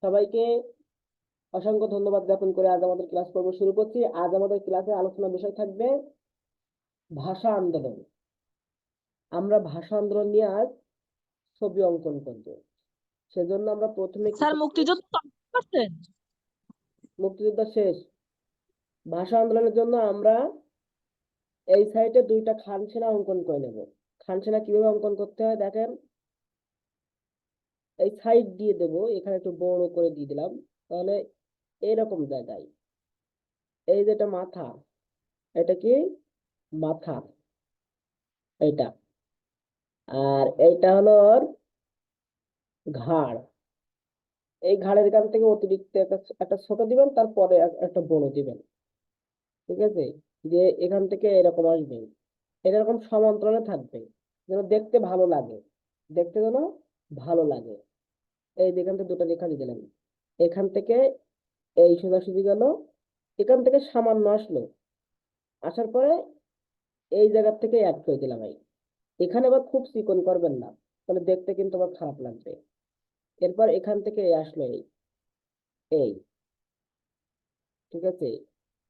সবাইকে অসংখ্য ধন্যবাদ জ্ঞাপন করে আজ আমাদের ক্লাস পর্ব শুরু করছি। আজ আমাদের ক্লাসে আলোচনা বিষয় থাকবে ভাষা আন্দোলন। আমরা ভাষা আন্দোলন নিয়ে আজ ছবি অঙ্কন করব। সেজন্য আমরা প্রথমে স্যার মুক্তিযুদ্ধ করছেন? মুক্তিযুদ্ধ শেষ। ভাষা আন্দোলনের জন্য আমরা এই সাইডে দুইটা খানসেনা অঙ্কন করে নেব। খানসেনা কিভাবে অঙ্কন করতে হয় দেখেন, এই সাইড দিয়ে দেব, এখানে একটু বড় করে দিয়ে দিলাম। তাহলে এরকম জায়গায় এই যেটা মাথা, এটা কি মাথা, এটা, আর এইটা হলো ওর ঘাড়। এই ঘাড়ের এখান থেকে অতিরিক্ত একটা ছোট দিবেন, তারপরে একটা বড় দিবেন। ঠিক আছে, যে এখান থেকে এরকম আসবে, এরকম সমান্তরালে থাকবে, যেন দেখতে ভালো লাগে, দেখতে যেন ভালো লাগে। এই যে এখান থেকে দুটো রেখা দিয়ে দিলাম, এখান থেকে এই সোজাসুজি গেল, এখান থেকে সামান্য আসলো, আসার পরে এই জায়গার থেকে অ্যাড করে দিলাম। এখানে আবার খুব চিকন করবেন না, তাহলে দেখতে কিন্তু আবার খারাপ লাগবে। এরপর এখান থেকে আসলো এই এই ঠিক আছে,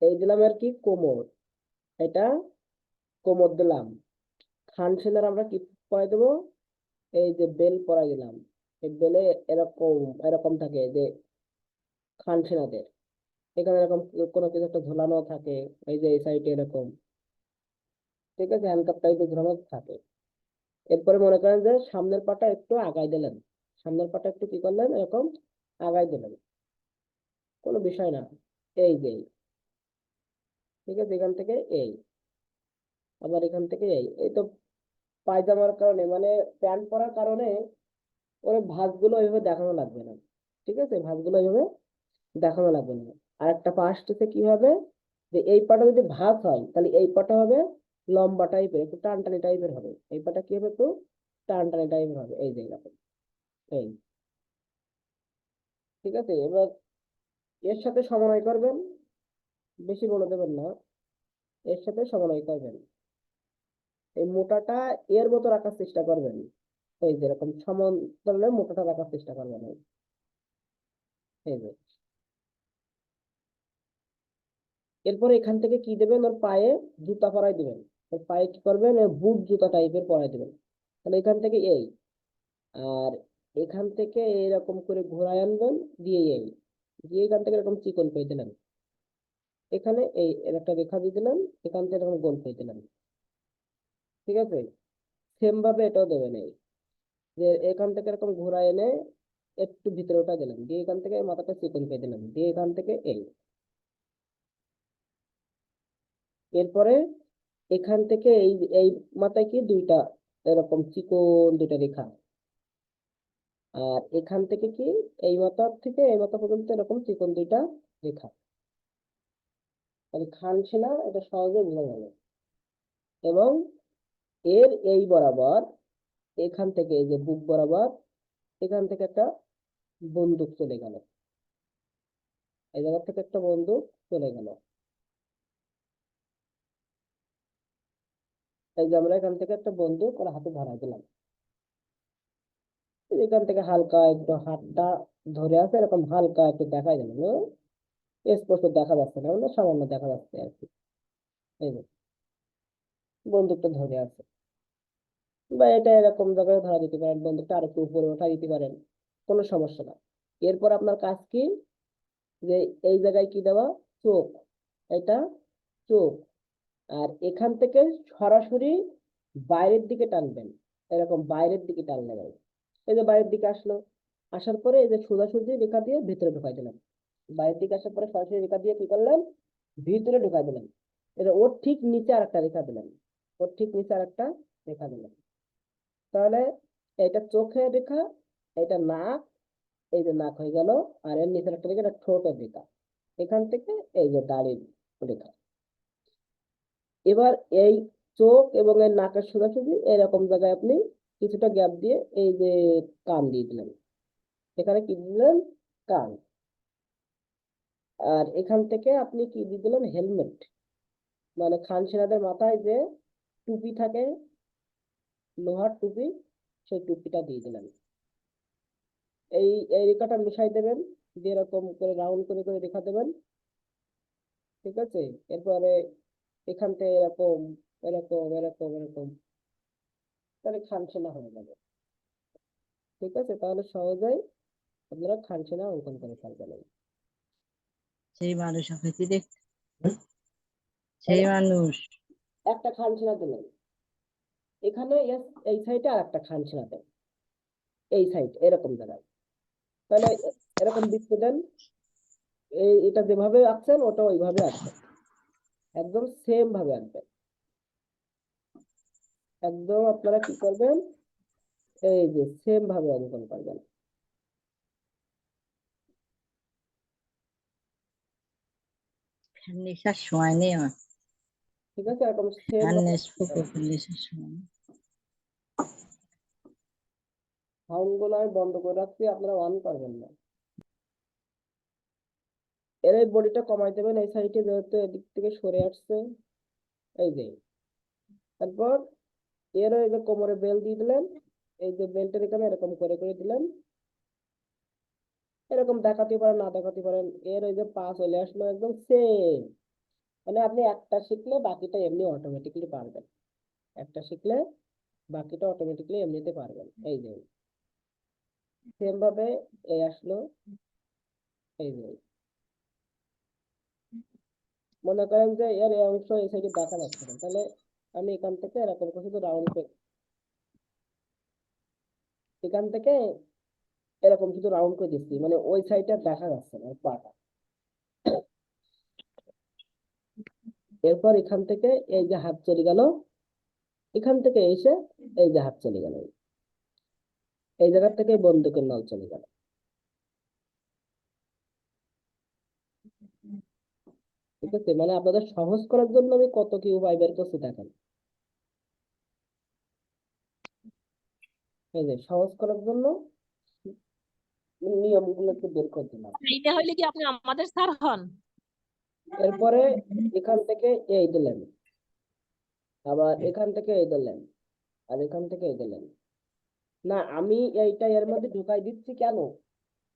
এই দিলাম আর কি কোমর, এটা কোমর দিলাম। খান সেনার আমরা কি পরাই দেবো, এই যে বেল পরাই দিলাম। এই বেলে এরকম এরকম থাকে যে খান সেনাদের এখানে এরকম কোনো কিছু একটা ঝোলানো থাকে, এই যে এই সাইডে এরকম, ঠিক আছে, হ্যান্ডকাপ টাইপের ঝোলানো থাকে। এরপরে মনে করেন যে সামনের পাটা একটু আগাই দিলেন, সামনের পাটা একটু কি করলেন, এরকম আগাই দিলেন, কোনো বিষয় না। এই যে ঠিক আছে, এখান থেকে এই, আবার এখান থেকে এই তো পায়জামার কারণে মানে প্যান্ট পরার কারণে ওর ভাঁজগুলো ওইভাবে দেখানো লাগবে না। ঠিক আছে, ভাঁজগুলো ওইভাবে দেখানো লাগবে না। আর একটা পা আসতেছে কি হবে, যে এই পাটা যদি ভাঁজ হয় তাহলে এই পাটা হবে লম্বা টাইপের, একটু টানটানি টাইপের হবে। এই পাটা কি হবে, একটু টানটানি টাইপের হবে, এই যে এরকম এই। ঠিক আছে, এবার এর সাথে সমন্বয় করবেন, বেশি বলে দেবেন না, এর সাথে সমন্বয় করবেন। এই মোটাটা এর মতো রাখার চেষ্টা করবেন, এই যে এরকম সমান্তরালে মোটাটা রাখার চেষ্টা করবেন। এই যে এরপরে এখান থেকে কি দেবেন, ওর পায়ে জুতা পরাই দিবেন। ওর পায়ে কি করবেন, বুট জুতা টাইপের পরাই দিবেন। তাহলে এখান থেকে এই, আর এখান থেকে এরকম করে ঘোরায় আনবেন, দিয়ে এই দিয়ে এখান থেকে এরকম চিকন করে দিলেন। এখানে এই এর একটা রেখা দিয়ে দিলাম, এখান থেকে এরকম গোল করে দিলাম। ঠিক আছে, সেম ভাবে এটাও দেবেন, এই যে এখান থেকে এরকম ঘোরায় এনে একটু ভিতরে ওটা দিলাম, দিয়ে এখান থেকে মাথাটা চিকন করে দিলাম, দিয়ে এখান থেকে এই। এরপরে এখান থেকে এই এই মাথায় কি দুইটা এরকম চিকন দুইটা রেখা, আর এখান থেকে কি এই মাথা থেকে এই মাথা পর্যন্ত এরকম চিকন দুইটা রেখা। তাহলে খান সেনা এটা সহজে বোঝা গেল। এবং এর এই বরাবর এখান থেকে এই যে বুক বরাবর এখান থেকে একটা বন্দুক চলে গেল, এই জায়গা থেকে একটা বন্দুক চলে গেল। এই যে আমরা এখান থেকে একটা বন্দুক ওর হাতে ধরাই দিলাম। এখান থেকে হালকা একটু হাতটা ধরে আছে, এরকম হালকা একটু দেখাই গেল, স্পষ্ট দেখা যাচ্ছে না, মানে সামান্য দেখা যাচ্ছে আর কি। এই যে বন্দুকটা ধরে আছে, বা এটা এরকম জায়গায় ধরা দিতে পারেন, বন্দুকটা আর একটু উপরে উঠা দিতে পারেন, কোনো সমস্যা না। এরপর আপনার কাজ কি, যে এই জায়গায় কি দেওয়া, চোখ, এটা চোখ। আর এখান থেকে সরাসরি বাইরের দিকে টানবেন, এরকম বাইরের দিকে টানলে ভাই, এই যে বাইরের দিকে আসলো, আসার পরে এই যে সোজাসুজি রেখা দিয়ে ভিতরে ঢুকাই দিলাম। বাইরের দিকে আসার পরে সরাসরি রেখা দিয়ে কি করলেন, ভিতরে ঢুকাই দিলেন। এটা ওর ঠিক নিচে আর একটা রেখা দিলেন, ওর ঠিক নিচে আর একটা রেখা দিলেন। তাহলে এটা চোখের রেখা, এটা নাক, এই যে নাক হয়ে গেল। আর এর নিচের একটা রেখা, এটা ঠোঁটের রেখা, এখান থেকে এই যে দাড়ির রেখা। এবার এই চোখ এবং এই নাকের সোজাসুজি এরকম জায়গায় আপনি কিছুটা গ্যাপ দিয়ে এই যে কান দিয়ে দিলেন, এখানে কি দিলেন, কান। আর এখান থেকে আপনি কি দিয়ে দিলেন, হেলমেট, মানে খান সেনাদের মাথায় যে টুপি থাকে, লোহার টুপি, সেই টুপিটা দিয়ে দিলেন। এই এই রেখাটা মিশাই দেবেন, দিয়ে এরকম করে রাউন্ড করে করে রেখা দেবেন, ঠিক আছে। এরপরে এখান থেকে এরকম এরকম এরকম এরকম, তাহলে খানসেনা হয়ে যাবে, ঠিক আছে। তাহলে সহজেই আপনারা খানসেনা অঙ্কন করে ফেলবেন। সেই মানুষ হয়েছে দেখ, সেই মানুষ। একটা খানসেনা দিলেন এখানে, এই সাইডে আর একটা খানসেনা দেন এই সাইড এরকম জায়গায়, তাহলে এরকম বৃত্ত দেন। এটা যেভাবে আঁকছেন ওটা ওইভাবে আঁকবেন, একদম সেম ভাবে আঁকবেন। একদম আপনারা কি করবেন, এই যে সেম ভাবে অঙ্কন করবেন। নেশার সময় নেই আমার, ঠিক আছে, এরকম সেম ভাবে নেশার সময় নেই। সাউন্ড গুলো আমি বন্ধ করে রাখছি, আপনারা অন করবেন না। এর এই বডিটা কমাই দেবেন এই সাইডে, যেহেতু এদিক থেকে সরে আসছে, এই যে। তারপর এর এই যে কোমরে বেল দিয়ে দিলেন, এই যে বেল্টের এখানে এরকম করে করে দিলেন, এরকম দেখাতে পারেন না দেখাতে পারেন। এর এই যে পা চলে আসলো একদম সেম, মানে আপনি একটা শিখলে বাকিটা এমনি অটোমেটিকলি পারবেন, একটা শিখলে বাকিটা অটোমেটিকলি এমনিতে পারবেন। এই যে সেম ভাবে এই আসলো, এই যে মনে করেন যে এর এই অংশ এই সাইডে দেখা যাচ্ছে না, তাহলে আমি এখান থেকে এরকম করে শুধু রাউন্ড করে, এখান থেকে এরকম শুধু রাউন্ড করে দিচ্ছি, মানে ওই সাইডটা দেখা যাচ্ছে না পাটা। এরপর এখান থেকে এই যে হাত চলে গেল, এখান থেকে এসে এই যে হাত চলে গেল, এই জায়গা থেকে বন্দুকের নল চলে গেল, ঠিক আছে। মানে আপনাদের সহজ করার জন্য আমি কত কি উপায় বের করছি দেখেন, এই যে সহজ করার জন্য নিয়মগুলো একটু বের করে দিলাম। এইটা হইলে কি আপনি আমাদের স্যার হন? এরপরে এখান থেকে এই দিলেন, আবার এখান থেকে এই দিলেন, আর এখান থেকে এই দিলেন। না, আমি এইটা এর মধ্যে ঢুকাই দিচ্ছি কেন,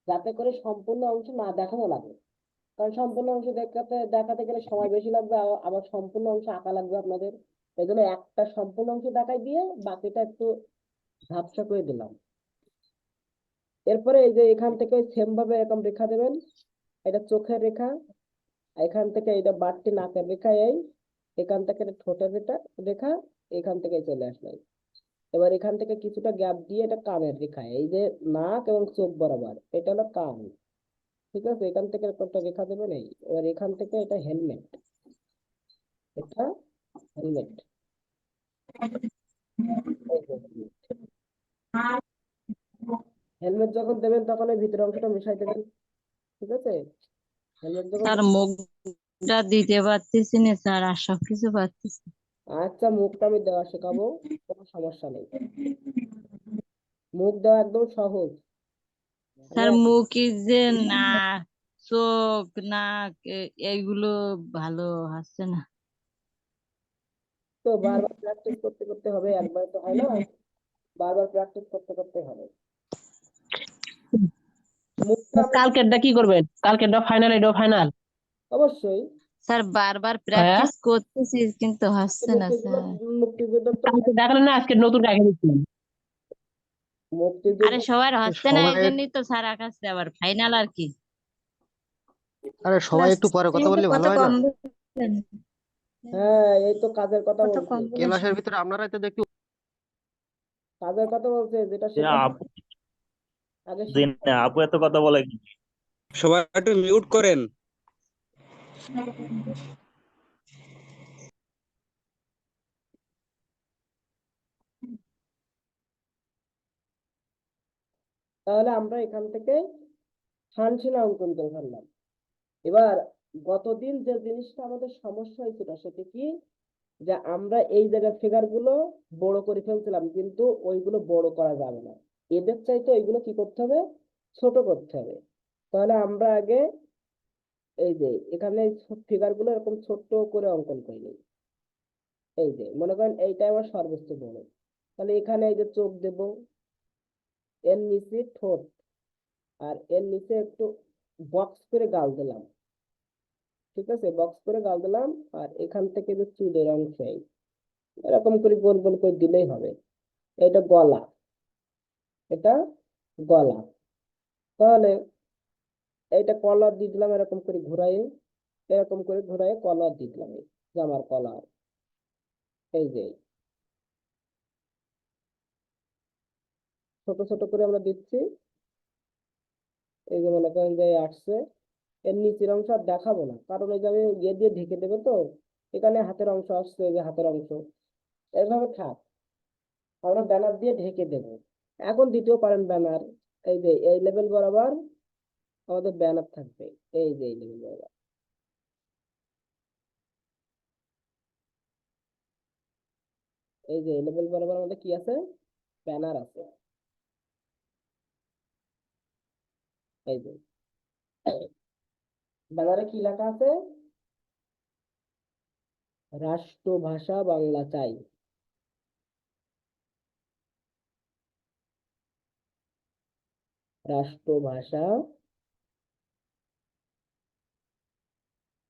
যাতে করে সম্পূর্ণ অংশ না দেখানো লাগে। কারণ সম্পূর্ণ অংশ দেখাতে দেখাতে গেলে সময় বেশি লাগবে, আবার সম্পূর্ণ অংশ আঁকা লাগবে আপনাদের। এই জন্য একটা সম্পূর্ণ অংশ দেখাই দিয়ে বাকিটা একটু ঝাপসা করে দিলাম। এরপরে এই যে এখান থেকে সেম ভাবে এরকম রেখা দেবেন, এটা চোখের রেখা, এখান থেকে এটা বাড়তি নাকের রেখা, এই এখান থেকে এটা ঠোঁটের রেখা, এখান থেকে চলে আসলো। এবার এখান থেকে কিছুটা গ্যাপ দিয়ে এটা কানের রেখা, এই যে নাক এবং চোখ বরাবর এটা হলো কান, ঠিক আছে। এখান থেকে একটা রেখা দেবেন এই, এবার এখান থেকে এটা হেলমেট, এটা হেলমেট, হেলমেট যখন দেবেন তখন এই ভিতরের অংশটা মিশাই দেবেন, ঠিক আছে। হেলমেট যখন স্যার মুখটা দিতে পারতেছি না স্যার, আর সবকিছু পারতেছি। আচ্ছা, মুখটা আমি দেওয়া শেখাবো, কোনো সমস্যা নেই, মুখ দেওয়া একদম সহজ। স্যার আমি মুখ যে না, চোখ নাক এইগুলো ভালো হচ্ছে না। তো বারবার প্র্যাকটিস করতে করতে হবে, একবার তো হয় না, বারবার প্র্যাকটিস করতে করতে হবে। মুখটা আমি কালকেরটা কি করবেন? কালকেরটা ফাইনাল, এটাও ফাইনাল। অবশ্যই স্যার বারবার ভাইয়া প্র্যাকটিস করতেছি কিন্তু হচ্ছে না মুক্তিযুদ্ধ, স্যার। মুক্তিযুদ্ধ তো কালকে দেখালেন না, আজকে নতুন আগে দিচ্ছেন। মুক্তিযুদ্ধ আরে সবার হচ্ছে না, এই সবাই জন্যই তো স্যার আকাশে আবার ফাইনাল আর কি। আরে সবাই একটু পরে কথা বললে ভালো হয় না? হ্যাঁ, এই তো কাজের কথা বলছে, ক্লাসের ভিতরে আপনারাই তো দেখি। কাজের কথা বলছে, যেটা যে শেখাবো আপু আগে যে শিখতে হবে। আপু এত কথা বলে কি? সবাই একটু মিউট করেন। তাহলে আমরা এখান থেকে হানসিনা অঙ্কন করে ফেললাম। এবার গতদিন যে জিনিসটা আমাদের সমস্যা হয়েছিল সেটা কি, যে আমরা এই জায়গার ফিগার গুলো বড় করে ফেলছিলাম, কিন্তু ওইগুলো বড় করা যাবে না, এদের চাইতে ওইগুলো কি করতে হবে, ছোট করতে হবে। তাহলে আমরা আগে এই যে এখানে ফিগার গুলো এরকম ছোট্ট করে অঙ্কন করে নিই। এই যে মনে করেন এইটা আমার সর্বোচ্চ বড়, তাহলে এখানে এই যে চোখ দেব, এর নিচে ঠোঁট, আর এর নিচে একটু বক্স করে গাল দিলাম, ঠিক আছে, বক্স করে গাল দিলাম। আর এখান থেকে যে চুলের অংশ এরকম করে গোল গোল করে দিলেই হবে। এটা গলা, এটা গলা। তাহলে এইটা কলার দিয়ে দিলাম, এরকম করে ঘুরাই, এরকম করে ঘুরাই কলার দিয়ে দিলাম, এই জামার কলার। এই যে ছোট ছোট করে আমরা দিচ্ছি। এই যে মনে করেন যে আসছে, এর নিচের অংশ আর দেখাবো না, কারণ এই যে আমি ইয়ে দিয়ে ঢেকে দেবো তো। এখানে হাতের অংশ আসছে, এই যে হাতের অংশ এইভাবে থাক, আমরা ব্যানার দিয়ে ঢেকে দেবো। এখন দিতেও পারেন ব্যানার, এই যে এই লেভেল বরাবর আমাদের ব্যানার থাকবে, এই যে এই লেভেল বরাবর। এই যে এই লেভেল বরাবর আমাদের কি আছে, ব্যানার আছে। এই যে ব্যানারে কি লেখা আছে, রাষ্ট্রভাষা বাংলা চাই। রাষ্ট্রভাষা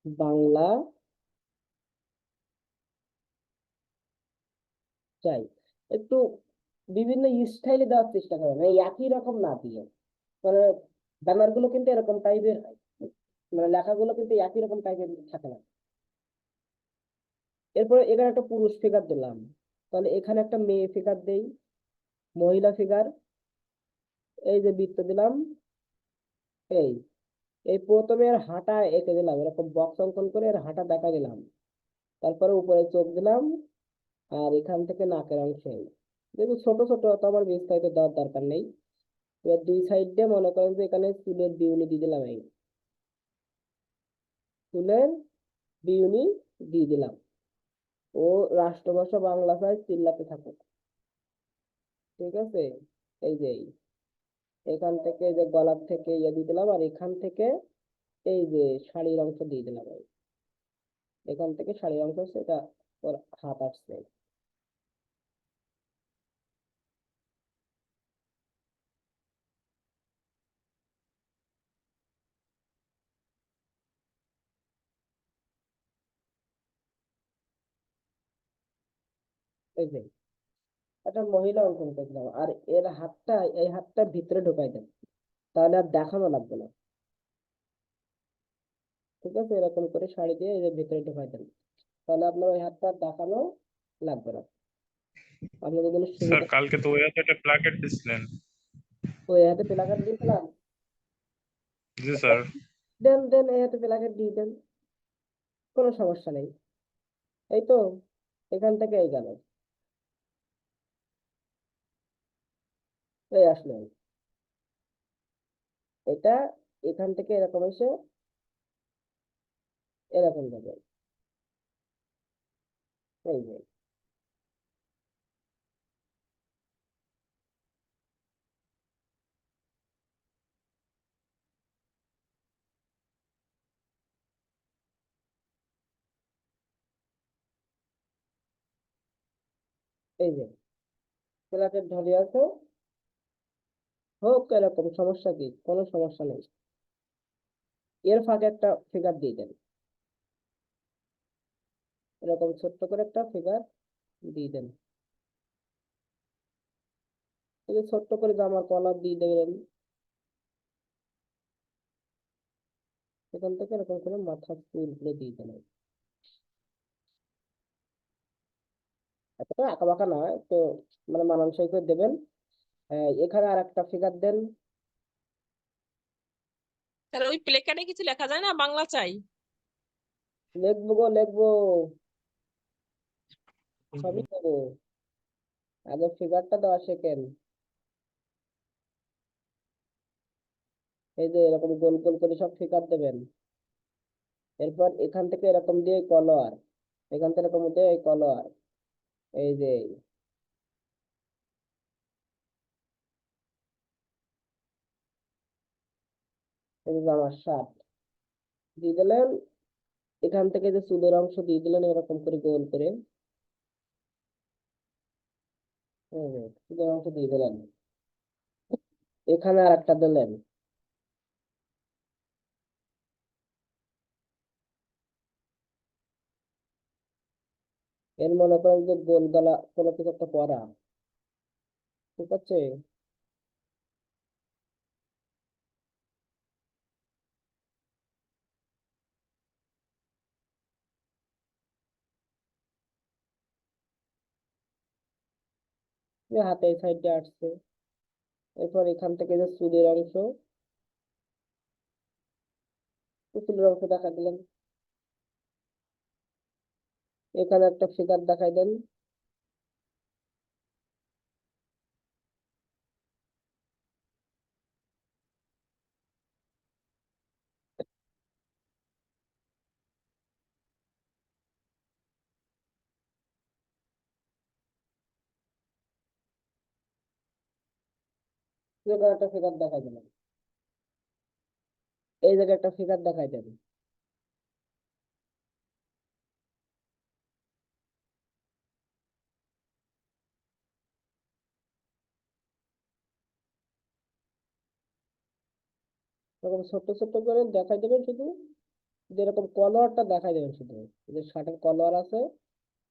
বাংলা চাই। একটু বিভিন্ন স্টাইলে দেওয়ার চেষ্টা করেন, এই একই রকম না দিয়ে। মানে ব্যানার গুলো কিন্তু এরকম টাইপের হয়, মানে লেখাগুলো কিন্তু একই রকম টাইপের থাকে না। এরপরে এখানে একটা পুরুষ ফিগার দিলাম, তাহলে এখানে একটা মেয়ে ফিগার দেই, মহিলা ফিগার। এই যে বৃত্ত দিলাম, এই এই প্রথমে এর হাঁটা এঁকে দিলাম, এরকম বক্স অঙ্কন করে এর হাঁটা দেখা দিলাম। তারপরে উপরে চোখ দিলাম, আর এখান থেকে নাকের অংশ যেহেতু ছোট ছোট, তো আমার বিস্তারিত দেওয়ার দরকার নেই। এবার দুই সাইড দিয়ে মনে করেন যে এখানে চুলের বিউনি দিয়ে দিলাম, এই চুলের বিউনি দিয়ে দিলাম। ও রাষ্ট্রভাষা বাংলা চাই চিল্লাতে থাকো, ঠিক আছে। এই যে এখান থেকে এই যে গলার থেকে ইয়ে দিয়ে দিলাম, আর এখান থেকে এই যে শাড়ির অংশ দিয়ে দিলাম, এখান থেকে শাড়ির অংশ হচ্ছে এটা, ওর হাত আসছে। এই যে একটা মহিলা অঙ্কন করলাম, আর এর হাতটা, এই হাতটা ভিতরে ঢোকাই দেন, তাহলে আর দেখানো লাগবে না, ঠিক আছে। এরকম করে শাড়ি দিয়ে এই যে ভিতরে ঢোকাই দেন, তাহলে আপনার ওই হাতটা আর দেখানো লাগবে না, আপনাদের জন্য স্যার সুবিধা। কালকে তো ওই হাতে একটা প্ল্যাকেট দিছিলেন। ওই হাতে প্লাকার্ড দিয়েছিলাম, জি স্যার। দেন দেন এই হাতে প্লাকার্ড দিয়ে দেন, কোনো সমস্যা নেই। এই তো এখান থেকে এই গেল, এই আসলে এটা এখান থেকে এরকম এসে এরকম যাবে, এই যে এই যে প্লাকার্ড ধরে আছে, হোক এরকম, সমস্যা কি, কোনো সমস্যা নেই। এর ফাঁকে একটা ফিগার দিয়ে দেন, এরকম ছোট্ট করে একটা ফিগার দিয়ে দেন। এই যে ছোট্ট করে জামার কলার দিয়ে দেবেন, এখান থেকে এরকম করে মাথার চুলগুলো দিয়ে দেন। এতটা আঁকা বাঁকা না, তো মানে মানানসই করে দেবেন। এখানে আর একটা ফিগার দেন। তাহলে ওই প্লে কার্ডে কিছু লেখা যায় না, বাংলা চাই? লিখবো গো লিখবো, সবই দেবো, আগে ফিগারটা দেওয়া শেখেন। এই যে এরকম গোল গোল করে সব ফিগার দেবেন। এরপর এখান থেকে এরকম দিয়ে কলোয়ার, এখান থেকে এরকম দিয়ে এই কলোয়ার, এই যে এই যে আমার শার্ট দিয়ে দিলেন। এখান থেকে যে চুলের অংশ দিয়ে দিলেন এরকম করে গোল করে, এই যে চুলের অংশ দিয়ে দিলেন। এখানে আর একটা দিলেন, এর মনে করেন যে গোল গলা কোনো কিছু একটা পড়া, ঠিক আছে? যে হাতে এই সাইডে আসছে, এরপর এখান থেকে যে চুলের অংশ, চুলের অংশ দেখা দিলেন, এখানে একটা ফিগার দেখাই দেন, এখানে একটা ফিগার দেখাই দিলাম, এই জায়গায় একটা ফিগার দেখাই দেন। এরকম ছোট্ট ছোট্ট করে দেখাই দেবেন, শুধু যেরকম কলোয়ারটা দেখাই দেবেন, শুধু এই যে শার্টের কলোয়ার আছে,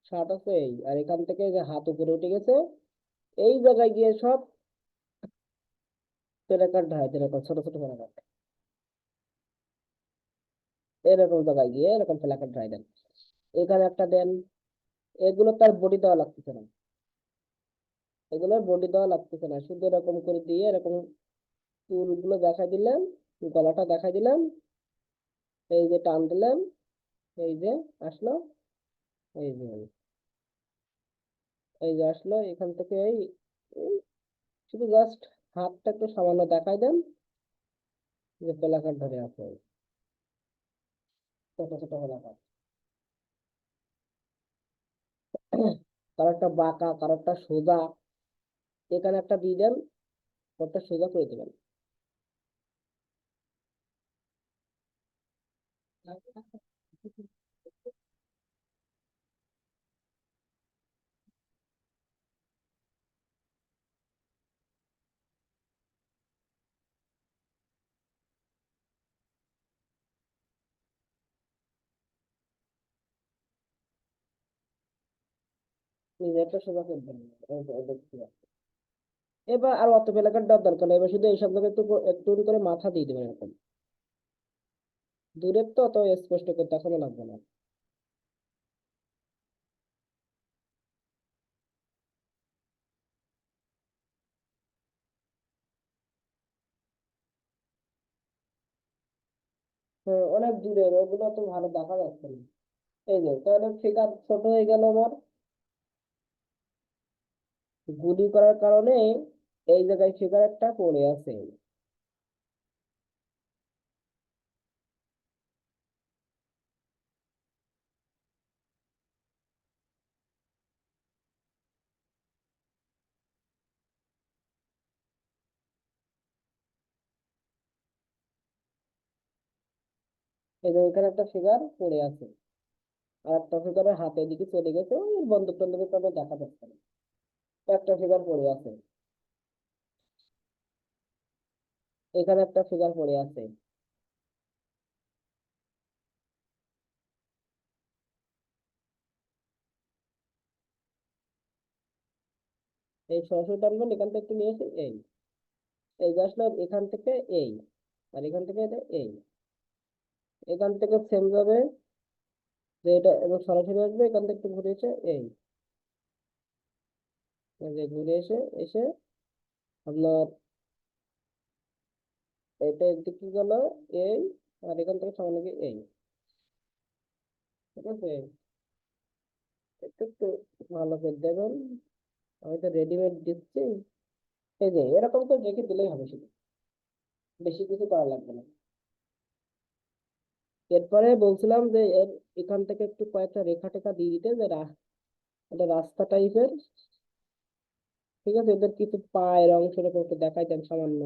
শার্ট আছে এই, আর এখান থেকে যে হাত উপরে উঠে গেছে, এই জায়গায় গিয়ে সব পেরাকাট ঢাই, এরকম ছোট ছোট পেরাকাট, এরকম জায়গায় গিয়ে এরকম পেরাকাট ঢাই দেন। এখানে একটা দেন, এগুলো তার বডি দেওয়া লাগতেছে না, এগুলোর বডি দেওয়া লাগতেছে না, শুধু এরকম করে দিয়ে এরকম চুলগুলো দেখাই দিলেন, গলাটা দেখাই দিলেন, এই যে টান দিলেন, এই যে আসলো, এই যে এই যে আসলো এখান থেকে এই এই শুধু জাস্ট হাতটা একটু সামান্য দেখাই দেন, যে পেলাকার ধরে আছে এই ছোট ছোট পেলাকার। কারোরটা বাঁকা, কারোরটা সোজা, এখানে একটা দিয়ে দেন, ওটা সোজা করে দিবেন। নিজেরটা সোজা করে দেবেন, এই যে, এই দেখতে পাচ্ছেন। এবার আর অত পেলাকার দেওয়ার দরকার নেই, এবার শুধু এইসব জায়গায় একটু একটু করে মাথা দিয়ে দেবেন এরকম, দূরের তো অত স্পষ্ট করতে এখনো লাগবে না। হ্যাঁ, অনেক দূরের, ওগুলো তো ভালো দেখা যাচ্ছে না। এই যে তাহলে ফিগার ছোট হয়ে গেল আমার, গুলি করার কারণে এই জায়গায় ফিগার একটা পড়ে আছে। এই যে এখানে একটা ফিগার পড়ে আছে, আর একটা ফিগারের হাতের দিকে চলে গেছে, ওই বন্দুক টন্দুকের তবে দেখা যাচ্ছে না, একটা ফিগার পড়ে আছে, এখানে একটা ফিগার পড়ে আছে। এই সরাসরি টানবেন, এখান থেকে একটু নিয়ে এসে এই, এই যে আসলে এখান থেকে এই, আর এখান থেকে এটা এই, এখান থেকে সেম যাবে, যে এটা এবং সরাসরি আসবে, এখান থেকে একটু ঘুরে এসে এই যে ঘুরে এসে এসে আপনার এটা দিকে গেল এই, আর এখান থেকে সামনে গিয়ে এই, ঠিক আছে? একটু একটু ভালো করে দেবেন, আমি তো রেডিমেড দিচ্ছি। এই যে এরকম করে রেখে দিলেই হবে, শুধু বেশি কিছু করা লাগবে না। এরপরে বলছিলাম যে এর এখান থেকে একটু কয়েকটা রেখা টেখা দিয়ে দিতে, যে একটা রাস্তা টাইপের, ঠিক আছে? এদের কিছু পায়ের অংশ এরকম একটু দেখাই দেন সামান্য,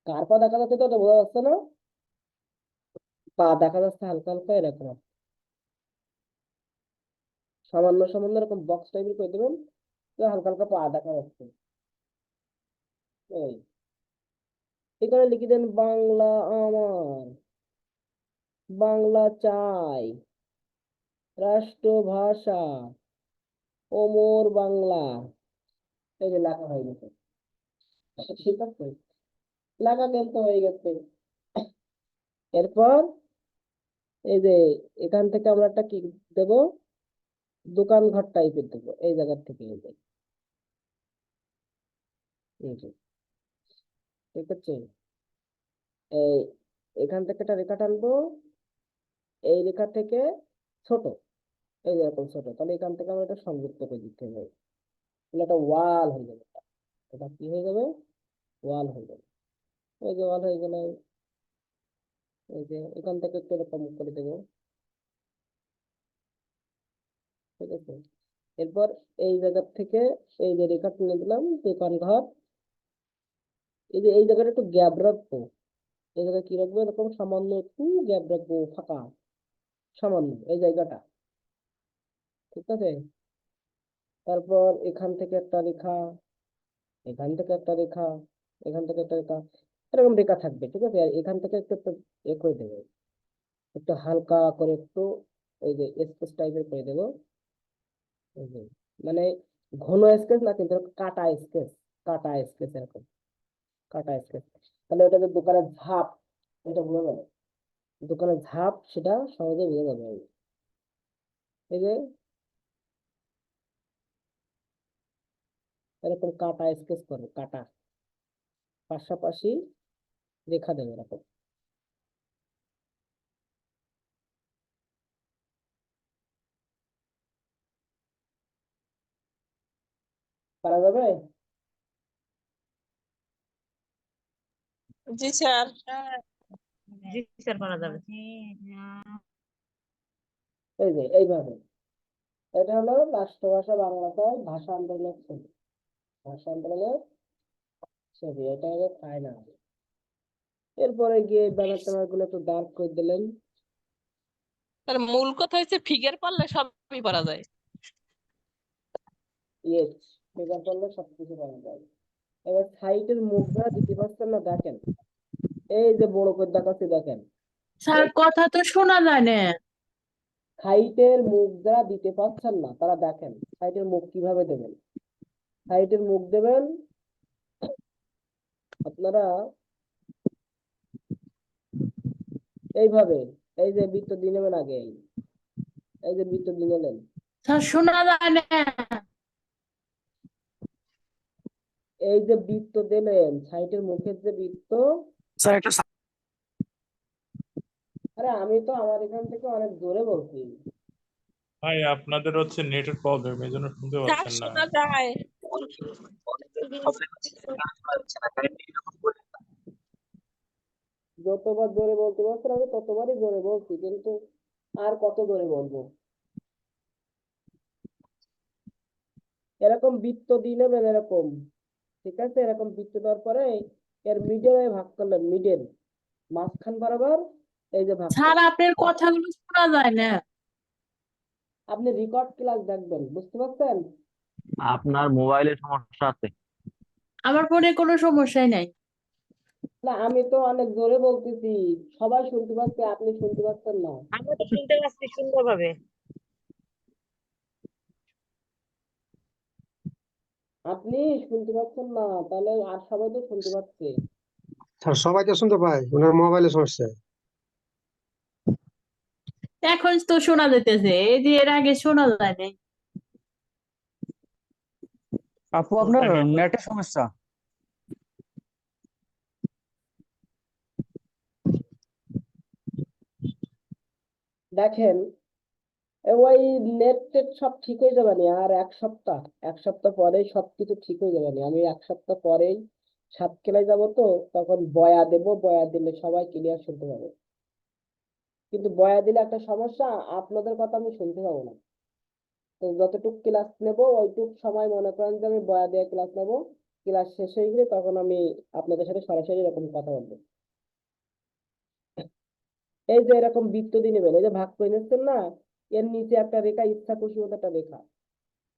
কার পা দেখা যাচ্ছে তো ওটা বোঝা যাচ্ছে না, পা দেখা যাচ্ছে হালকা হালকা এরকম, সামান্য সামান্য এরকম বক্স টাইপের করে দেবেন, যে হালকা হালকা পা দেখা যাচ্ছে এই। এখানে লিখে দেন বাংলা আমার, বাংলা চাই, রাষ্ট্রভাষা অমর বাংলা, এই যে লেখা হয়ে গেছে। ঠিক আছে, লেখা কিন্তু হয়ে গেছে। এরপর এই যে এখান থেকে আমরা একটা কি দেব, দোকান ঘর টাইপের দেবো এই জায়গা থেকে, এই যে এই যে, ঠিক আছে। এই এখান থেকে একটা রেখা টানবো, এই রেখা থেকে ছোট, এই যে এরকম ছোট, তাহলে এখান থেকে আমরা এটা সংযুক্ত করে দিতে হবে, তাহলে একটা ওয়াল হয়ে যাবে। এটা কি হয়ে যাবে, ওয়াল হয়ে যাবে। এই যে ওয়াল হয়ে গেল, এই যে এখান থেকে একটু এরকম করে দেবো, ঠিক আছে। এরপর এই জায়গা থেকে এই যে রেখা টেনে দিলাম, দোকান ঘর, এই যে এই জায়গাটা একটু গ্যাপ রাখবো, এই জায়গায় কি রাখবো, এরকম সামান্য একটু গ্যাপ রাখবো, ফাঁকা সামান্য এই জায়গাটা, ঠিক আছে। তারপর এখান থেকে একটা রেখা, এখান থেকে একটা রেখা, এখান থেকে একটা রেখা, এরকম রেখা থাকবে, ঠিক আছে। আর এখান থেকে একটু একটু এ করে দেবো, একটু হালকা করে একটু এই যে স্কেচ টাইপের করে দেবো, এই যে মানে ঘন স্কেচ না, কিন্তু এরকম কাটা স্কেচ, কাটা স্কেচ এরকম কাটা স্কেচ। তাহলে ওটা যে দোকানের ঝাপ, এটা বোঝা যাবে, দোকানের ঝাপ সেটা সহজে বোঝা যাবে। এই যে এরকম কাটা স্কেচ করবে, কাটা পাশাপাশি রেখা দেবে এরকম। পারা যাবে? জি স্যার। জি স্যার, করা যাবে। এই যে এইভাবে, এটা হলো রাষ্ট্রভাষা বাংলাতে ভাষা আন্দোলনের ছবি, ভাষা আন্দোলনের ছবি, এটা হলো ফাইনাল। এরপরে গিয়ে ব্যানার ট্যানার গুলো একটু ডার্ক করে দিলেন। তার মূল কথা হচ্ছে ফিগার পারলে সবই পারা যায়। ইয়েস, ফিগার করলে সবকিছু পাওয়া যায়। এবার সাইটের মুখটা দিতে পারছেন না, দেখেন এই যে বড় করে দেখাচ্ছি, দেখেন স্যার কথা তো শোনা যায় না। সাইটের মুখ যারা দিতে পারছেন না তারা দেখেন সাইটের মুখ কিভাবে দেবেন। সাইটের মুখ দেবেন আপনারা এইভাবে, এই যে বৃত্ত দিয়ে নেবেন আগে, এই যে বৃত্ত দিয়ে নিলেন, স্যার শোনা যায় না। এই যে বৃত্ত দিলেন, সাইটের মুখের যে বৃত্ত, আরে আমি তো আমার এখান থেকে অনেক জোরে বলছি। ভাই আপনাদের হচ্ছে নেটের প্রবলেম, এই জন্য শুনতে স্যার পাচ্ছেন না। শোনা যায়। যতবার জোরে বলতে পারছেন আমি ততবারই জোরে বলছি, কিন্তু আর কত জোরে বলবো। এরকম বৃত্ত দিয়ে নেবেন এরকম, ঠিক আছে। এরকম বৃত্ত দেওয়ার পরে এর মিডলে ভাগ করলেন, মিডল মাঝখান বরাবর এই যে ভাগ স্যার করলেন। আপনার কথাগুলো শোনা যায় না। আপনি রেকর্ড ক্লাস দেখবেন, বুঝতে পারছেন? আপনার মোবাইলে সমস্যা আছে। আমার ফোনে কোনো সমস্যাই নাই। না আমি তো অনেক জোরে বলতেছি, সবাই শুনতে পাচ্ছে, আপনি শুনতে পাচ্ছেন না। আমরা তো শুনতে পাচ্ছি সুন্দরভাবে। আপনি শুনতে পাচ্ছেন না, তাহলে আর সবাই তো শুনতে পাচ্ছে। স্যার সবাই তো শুনতে পায়, ওনার মোবাইলে সমস্যা। এখন তো শোনা যাইতেছে, এই যে এর আগে শোনা যায় নাই। আপু আপনার নেটের সমস্যা। দেখেন ওই নেট টেট সব ঠিক হয়ে যাবে না, আর এক সপ্তাহ পরেই সবকিছু ঠিক হয়ে যাবে না। আমি এক সপ্তাহ পরেই সাতক্ষীরায় যাব, তো তখন বয়া দেব, বয়া দিলে সবাই ক্লিয়ার শুনতে পাবে। কিন্তু বয়া দিলে একটা সমস্যা, আপনাদের কথা আমি শুনতে পাবো না। তো যতটুকু ক্লাস নেব ওইটুক সময় মনে করেন যে আমি বয়া দিয়ে ক্লাস নেব, ক্লাস শেষ হয়ে গেলে তখন আমি আপনাদের সাথে সরাসরি এরকম কথা বলবো। এই যে এরকম বৃত্ত দিয়ে নেবেন, এই যে ভাগ করে নিচ্ছেন না, এর নিচে একটা রেখা, ইচ্ছা খুশি মতো একটা রেখা।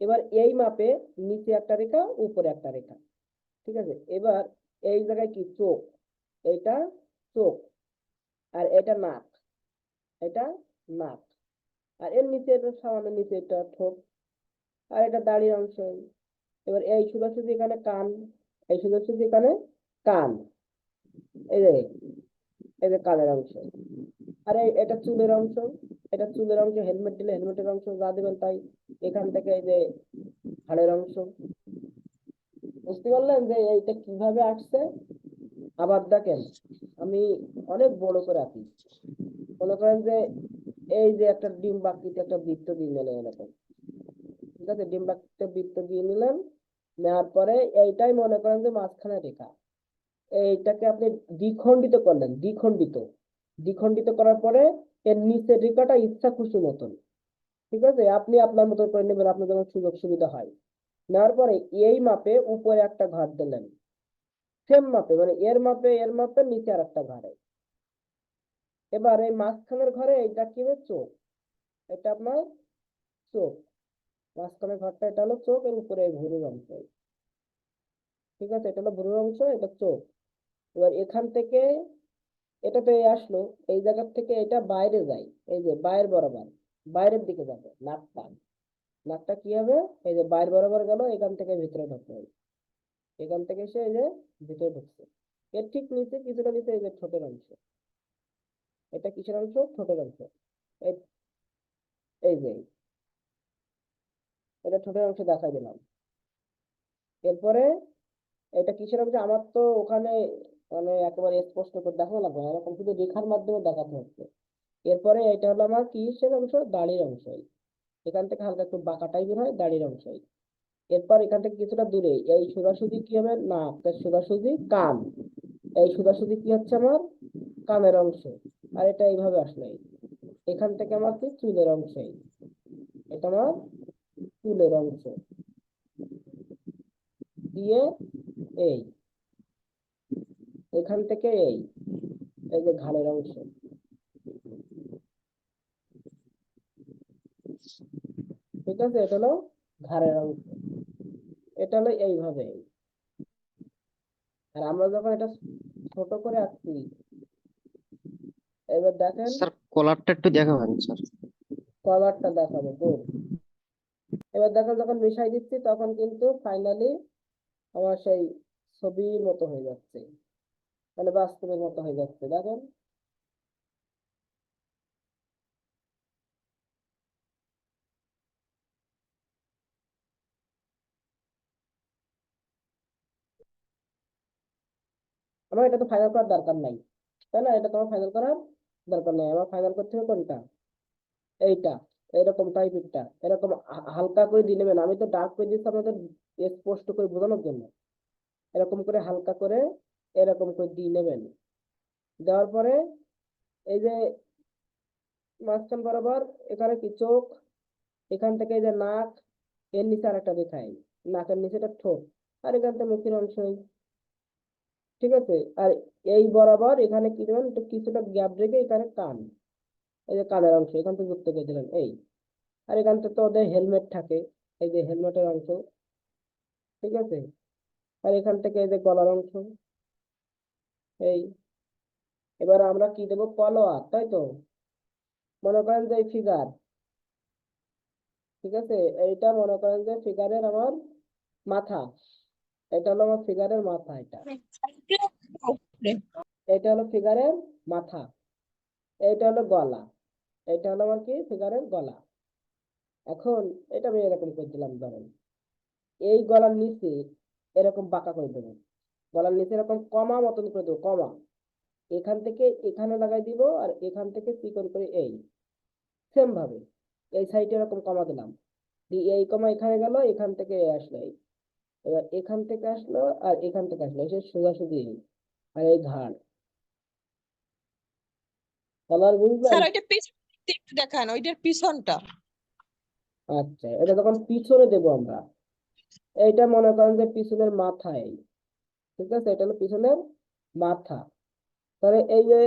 এবার এই মাপে নিচে একটা রেখা, উপরে একটা রেখা, ঠিক আছে। এবার এই জায়গায় কি চোখ, এটা চোখ, আর এটা নাক, এটা নাক, আর এর নিচে এটা সামান্য নিচে এটা ঠোঁট, আর এটা দাড়ির অংশ। এবার এই সোজাসুজি এখানে কান, এই সোজাসুজি এখানে কান, এই যে কানের অংশ। আর এটা চুলের অংশ, এটা চুলের অংশ, হেলমেট দিলে হেলমেটের অংশ যা দেবেন তাই। এখান থেকে এই যে ঘাড়ের অংশ। বুঝতে পারলেন যে এইটা কিভাবে আসছে? আবার দেখেন আমি অনেক বড় করে আঁকি। মনে করেন যে এই যে একটা ডিম্বাকৃতি একটা বৃত্ত দিয়ে নিলেন এরকম, ঠিক আছে? ডিম্বাকৃতি বৃত্ত দিয়ে নিলেন, নেওয়ার পরে এইটাই মনে করেন যে মাঝখানে রেখা। এইটাকে আপনি দ্বিখণ্ডিত করলেন, দ্বিখণ্ডিত করার পরে এর নিচের রেখাটা ইচ্ছা খুশি মতন, ঠিক আছে? আপনি আপনার মতো করে নেবেন, আপনার যেমন সুযোগ সুবিধা হয়। নেওয়ার পরে এই মাপে উপরে একটা ঘর দিলেন, সেম মাপে, মানে এর মাপে নিচে আর একটা ঘরে। এবার এই মাঝখানের ঘরে এটা কি হবে? চোখ। এটা আপনার চোখ, মাঝখানের ঘরটা এটা হলো চোখ, এর উপরে এই ভুরুর অংশ, ঠিক আছে? এটা হলো ভুরুর অংশ, এটা চোখ। এবার এখান থেকে এটা তো এই আসলো, এই জায়গা থেকে এটা বাইরে যায়, এই যে বাইরের বরাবর, বাইরের দিকে যাবে নাকটা। নাকটা কি হবে? এই যে বাইরে বরাবর গেল, এখান থেকে ভিতরে ঢুকবে, এখান থেকে এসে এই যে ভিতরে ঢুকছে। এর ঠিক নিচে কিছুটা নিচে এই যে ঠোঁটের অংশ। এটা কিসের অংশ? ঠোঁটের অংশ। এই এই যে এটা ঠোঁটের অংশ দেখাই দিলাম। এরপরে এটা কিসের অংশ? আমার তো ওখানে মানে একেবারে স্পষ্ট করে দেখানো লাগবে না, এরকম শুধু রেখার মাধ্যমে দেখাতে হচ্ছে। এরপরে এটা হলো আমার কিসের অংশ? দাড়ির অংশ। এখান থেকে হালকা একটু বাঁকা টাইপের হয়, দাড়ির অংশ। এরপর এখান থেকে কিছুটা দূরে এই সোজাসুজি কি হবে? নাক, তার সোজাসুজি কান, এই সোজাসুজি কি হচ্ছে? আমার কানের অংশ। আর এটা এইভাবে আসলে এখান থেকে আমার কি চুলের অংশ, এটা আমার চুলের অংশ দিয়ে এই এখান থেকে এই যে ঘাড়ের অংশ, ঠিক আছে? এটা হলো ঘাড়ের অংশ, এটা হলো এইভাবে। আর আমরা যখন এটা ছোট করে আঁকছি, এবার দেখেন স্যার কলারটা একটু দেখাবেন স্যার। কলারটা দেখাবো, গুড। এবার দেখেন যখন মিশাই দিচ্ছি তখন কিন্তু ফাইনালি আমার সেই ছবির মতো হয়ে যাচ্ছে, মানে বাস্তবের মতো হয়ে যাচ্ছে। দেখেন আমার এটা তো ফাইনাল করার দরকার নাই, তাই না? এটা তোমার ফাইনাল করার দরকার নেই। আমার ফাইনাল করতে হবে কোনটা? এইটা, এরকম টাইপেরটা, এরকম হালকা করে দিয়ে নেবেন। আমি তো ডার্ক করে দিচ্ছি আপনাদের স্পষ্ট করে বোঝানোর জন্য। এরকম করে হালকা করে এরকম করে দিয়ে নেবেন। দেওয়ার পরে এই যে মাঝখান বরাবর এখানে কি চোখ, এখান থেকে এই যে নাক, এর নিচে আর একটা দেখাই, নাকের নিচে একটা ঠোঁট, আর এখান থেকে মুখের অংশ, ঠিক আছে? আর এই বরাবর এখানে কি দেবেন? একটু কিছুটা গ্যাপ রেখে এখানে কান, এই যে কানের অংশ এখান থেকে যুক্ত করে দিলেন এই। আর এখান থেকে তো ওদের হেলমেট থাকে, এই যে হেলমেটের অংশ, ঠিক আছে? আর এখান থেকে এই যে গলার অংশ এই। এবার আমরা কি দেবো? কলোয়ার, তাই তো? মনে করেন যে ফিগার, ঠিক আছে? এইটা মনে করেন যে ফিগারের আমার মাথা, এটা হলো আমার ফিগারের মাথা, এটা হলো ফিগারের মাথা, এইটা হলো গলা, এটা হলো আমার কি ফিগারের গলা। এখন এটা আমি এরকম করে দিলাম, ধরেন এই গলার নিচে এরকম বাঁকা করে দেবো, গলার নিচে এরকম কমা মতন করে দেবো, কমা। এখান থেকে এখানে লাগাই দিব, আর এখান থেকে চিকন করে এই সেম ভাবে এই সাইডে এরকম কমা দিলাম, দিয়ে এই কমা এখানে গেল, এখান থেকে আসলো এই। এবার এখান থেকে আসলো আর এখান থেকে আসলো, এসে সোজাসুজি আর এই ঘাড়। আবার বুঝলেন? স্যার ওইটা পিছন দিকটা একটু দেখান, ওইটার পিছনটা। আচ্ছা, এটা যখন পিছনে দেবো আমরা, এইটা মনে করেন যে পিছনের মাথায়, ঠিক আছে? এটা হলো পিছনের মাথা। তাহলে এই যে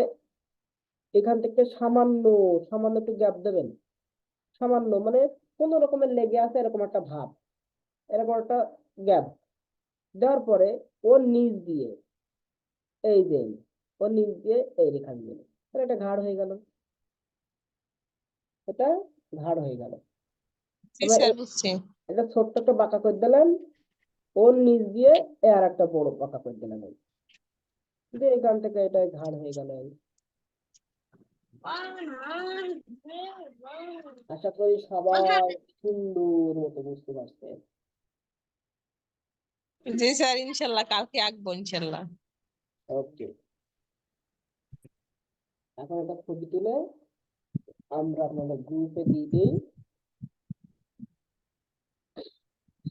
এখান থেকে সামান্য সামান্য একটু গ্যাপ দেবেন, সামান্য মানে কোনো রকমের লেগে আছে এরকম একটা ভাব, এরকম একটা গ্যাপ দেওয়ার পরে ওর নিচ দিয়ে এই যে ওর নিচ দিয়ে এই রেখা দিয়ে, তাহলে এটা ঘাড় হয়ে গেল। এটা ঘাড় হয়ে গেল। জি এবার স্যার বুঝছি। এটা ছোট্ট একটা বাঁকা করে দিলেন, ওর নিচ দিয়ে আর একটা বড় বাঁকা করে দিলেন, দিয়ে এখান থেকে এটা ঘাড় হয়ে গেল। আশা করি সবাই সুন্দর মতো বুঝতে পারছেন। জি স্যার, ইনশাল্লাহ কালকে আঁকবো ইনশাল্লাহ। ওকে, এখন একটা ছবি তুলে আমরা আপনাদের গ্রুপে দিয়ে দিই,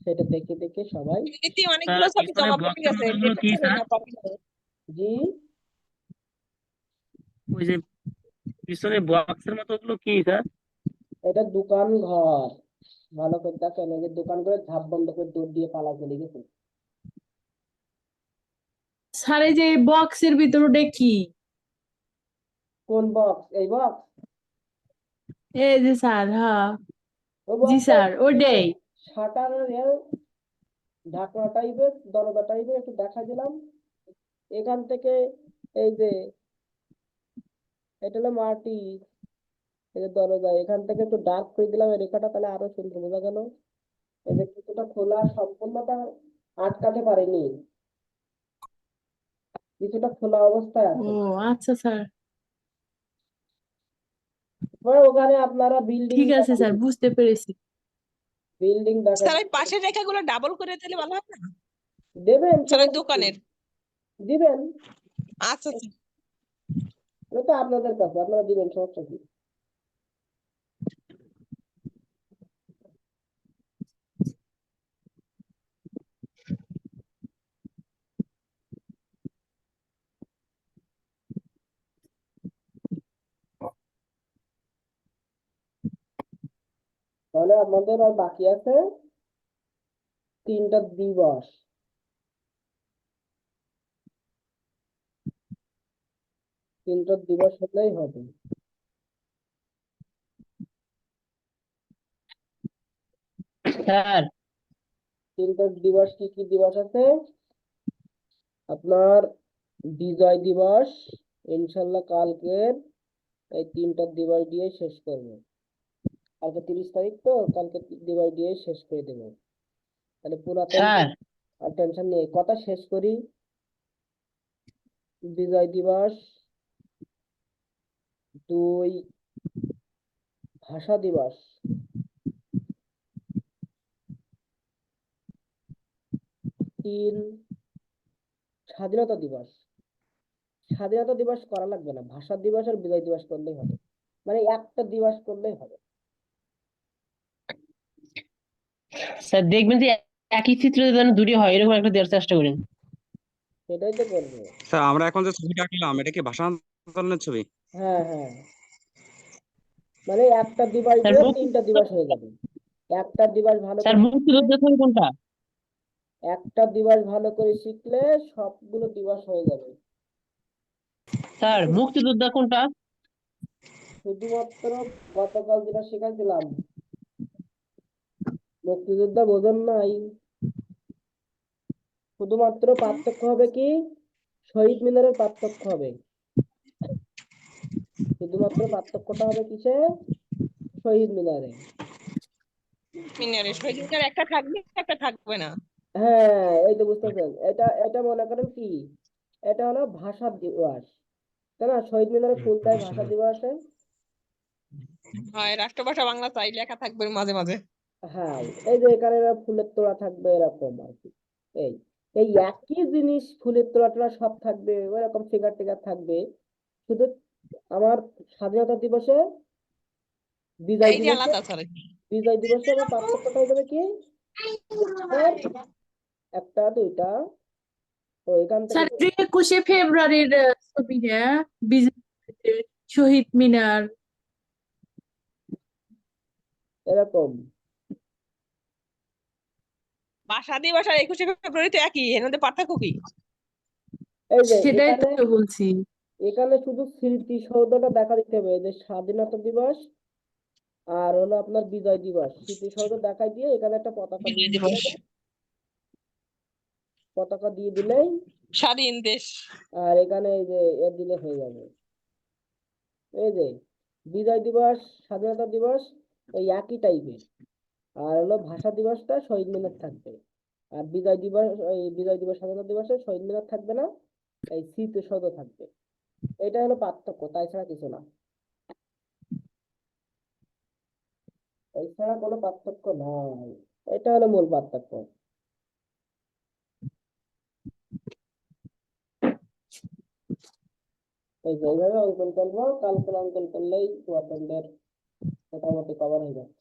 সেটা দেখে দেখে সবাই। এমনিতে অনেকগুলো ছবি জমা পড়ে গেছে, দেখে ফেলেন না পারলে। জি, ওই যে পিছনে বক্সের মতো ওগুলো কি স্যার? এটা দোকান ঘর, ভালো করে দেখেন, এই যে দোকান করে ঝাঁপ বন্ধ করে দৌড় দিয়ে পালা চলে গেছে। স্যার এই যে বক্সের ভিতর ওটা কি? কোন বক্স? এই বক্স? এই যে স্যার, হ্যাঁ ওই জি বক্সটা স্যার ওটাই। শাটারের ঢাকনা টাইপের, দরজা টাইপের একটু দেখা দিলাম এখান থেকে। এই যে এটা হলো মাটি, এই যে দরজা, এখান থেকে একটু ডার্ক করে দিলাম এই রেখাটা, তাহলে আরো সুন্দর বোঝা গেল। এই যে কিছুটা খোলা, সম্পূর্ণটা আটকাতে পারিনি, কিছুটা খোলা অবস্থায় ও আছে। আচ্ছা স্যার, এবার ওখানে আপনারা বিল্ডিং ঠিক আছে স্যার, বুঝতে পেরেছি। বিল্ডিং স্যার ওই পাশের রেখাগুলো ডাবল করে দিলে ভালো হবে না? দেবেন, স্যার ওই সমস্যা কি? দোকানের। দিবেন, আচ্ছা আচ্ছা। এটা তো আপনাদের কাছে, আপনারা দিবেন, সমস্যা কি? তাহলে আমাদের আর বাকি আছে 3টা দিবস। 3টা দিবস হলেই হবে। স্যার 3টা দিবস কি কি দিবস আছে? আপনার বিজয় দিবস, ইনশাল্লাহ কালকের এই 3টা দিবস দিয়ে শেষ করবো। কালকে 30 তারিখ তো, কালকে দিবস দিয়ে শেষ করে দেবো। তাহলে পুরাতন স্যার আর টেনশন নেই, কথা শেষ করি। বিজয় দিবস, 2 ভাষা দিবস, 3 স্বাধীনতা দিবস। স্বাধীনতা দিবস করা লাগবে না, ভাষা দিবস আর বিজয় দিবস করলেই হবে, মানে একটা দিবস করলেই হবে। স্যার দেখবেন যে একই চিত্র যেন দুটি হয় এরকম একটা দেওয়ার চেষ্টা করেন। সেটাই তো করবো। স্যার আমরা এখন যে ছবিটা আঁকলাম এটা কি ভাষা আন্দোলনের ছবি? হ্যাঁ হ্যাঁ, মানে একটা দিবস স্যার দিয়ে 3টা দিবস হয়ে যাবে। একটা দিবস ভালো স্যার করে মুক্তিযুদ্ধের ছবি কোনটা? একটা দিবস ভালো করে শিখলে সবগুলো দিবস হয়ে যাবে। স্যার মুক্তিযোদ্ধা কোনটা? শুধুমাত্র গতকাল যেটা শেখাইছিলাম, মুক্তিযোদ্ধা বোঝেন নাই? শুধুমাত্র পার্থক্য হবে কি, শহীদ মিনারের পার্থক্য হবে, শুধুমাত্র পার্থক্যটা হবে কিসে? শহীদ মিনারে। মিনারে শহীদ মিনার একটা থাকবে, একটা থাকবে না। হ্যাঁ, এই তো বুঝতেছেন, এটা এটা মনে করেন কি, এটা হলো ভাষা দিবস, তাই না? শহীদ মিনারে ফুল দেয় ভাষা দিবসে। হয় রাষ্ট্রভাষা বাংলা চাই লেখা থাকবে মাঝে মাঝে। হ্যাঁ, এই যে এখানে ফুলের তোড়া থাকবে এরকম আর কি। এই এই একই জিনিস, ফুলের তোড়া টোড়া সব থাকবে, ওইরকম ফিগার টিগার থাকবে, শুধু আমার স্বাধীনতা দিবসে, বিজয় এইটা দিবসে, আলাদা স্যার। বিজয় দিবসে আমার পার্থক্যটা হয়ে যাবে কি, আর একটা দুইটা, তো এখান থেকে স্যার 21শে ফেব্রুয়ারির ছবি, হ্যাঁ বিজয়, শহীদ মিনার। এরকম। ভাষা দিবস আর 21শে ফেব্রুয়ারি তো একই, এর মধ্যে পার্থক্য কি? এই যে সেটাই এখানে, তো বলছি। এখানে শুধু স্মৃতিসৌধটা দেখা দিতে হবে, এই যে স্বাধীনতা দিবস আর হলো আপনার বিজয় দিবস, স্মৃতিসৌধ দেখাই দিয়ে এখানে একটা পতাকা দিয়ে বিজয় দিতে দিবস, হবে। পতাকা দিয়ে দিলেই, স্বাধীন দেশ। আর এখানে এই যে এ দিলে হয়ে যাবে। এই যে বিজয় দিবস, স্বাধীনতা দিবস ওই একই টাইপের। আর হলো ভাষা দিবসটা শহীদ মিনার থাকবে, আর বিজয় দিবস স্বাধীনতা দিবসে শহীদ মিনার থাকবে না, এই স্মৃতিসৌধ থাকবে। এটা হলো পার্থক্য, তাছাড়া কিছু না, এছাড়া কোনো পার্থক্য নাই। এটা হলো মূল পার্থক্য। এই যে এইভাবে অঙ্কন করবো, কালকে অঙ্কন করলেই তোমাদের মোটামুটি কভার হয়ে যাবে।